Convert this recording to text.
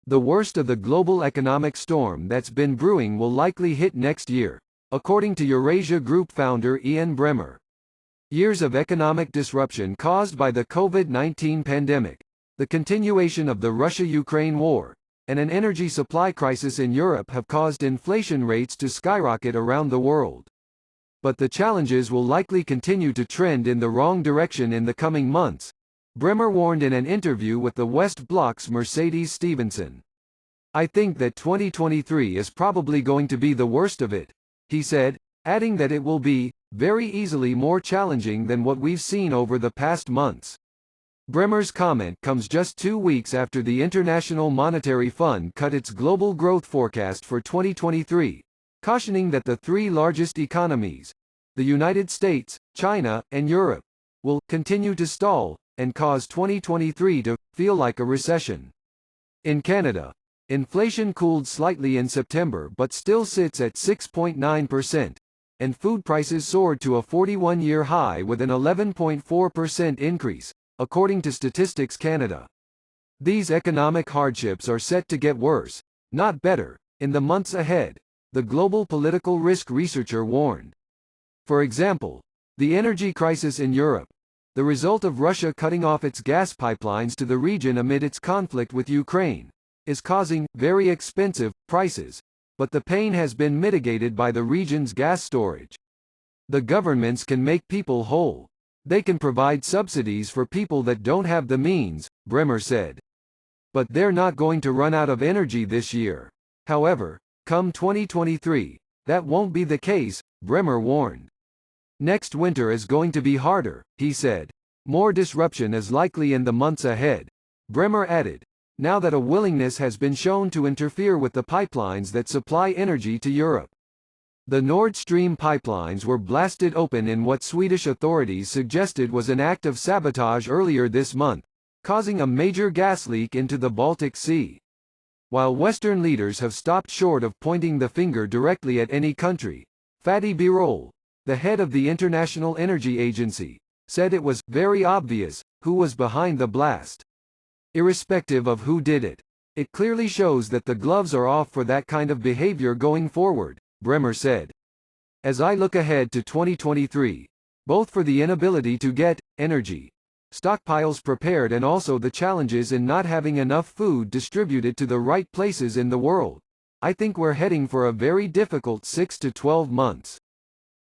The worst of the global economic storm that's been brewing will likely hit next year, according to Eurasia Group founder Ian Bremmer. Years of economic disruption caused by the COVID-19 pandemic, the continuation of the Russia-Ukraine war, and an energy supply crisis in Europe have caused inflation rates to skyrocket around the world. But the challenges will likely continue to trend in the wrong direction in the coming months, Bremmer warned in an interview with the West Bloc's Mercedes Stephenson. I think that 2023 is probably going to be the worst of it, he said, adding that it will be, very easily more challenging than what we've seen over the past months. Bremmer's comment comes just 2 weeks after the International Monetary Fund cut its global growth forecast for 2023, cautioning that the three largest economies, the United States, China, and Europe, will continue to stall and cause 2023 to feel like a recession. In Canada, inflation cooled slightly in September but still sits at 6.9%, and food prices soared to a 41-year high with an 11.4% increase, according to Statistics Canada. These economic hardships are set to get worse, not better, in the months ahead, the global political risk researcher warned. For example, the energy crisis in Europe, the result of Russia cutting off its gas pipelines to the region amid its conflict with Ukraine, is causing very expensive prices, but the pain has been mitigated by the region's gas storage. The governments can make people whole. They can provide subsidies for people that don't have the means, Bremmer said. But they're not going to run out of energy this year. However, come 2023, that won't be the case, Bremmer warned. Next winter is going to be harder, he said. More disruption is likely in the months ahead, Bremmer added, now that a willingness has been shown to interfere with the pipelines that supply energy to Europe. The Nord Stream pipelines were blasted open in what Swedish authorities suggested was an act of sabotage earlier this month, causing a major gas leak into the Baltic Sea. While Western leaders have stopped short of pointing the finger directly at any country, Fatih Birol, the head of the International Energy Agency, said it was very obvious who was behind the blast. Irrespective of who did it, it clearly shows that the gloves are off for that kind of behavior going forward, Bremmer said. As I look ahead to 2023, both for the inability to get energy stockpiles prepared and also the challenges in not having enough food distributed to the right places in the world, I think we're heading for a very difficult 6 to 12 months.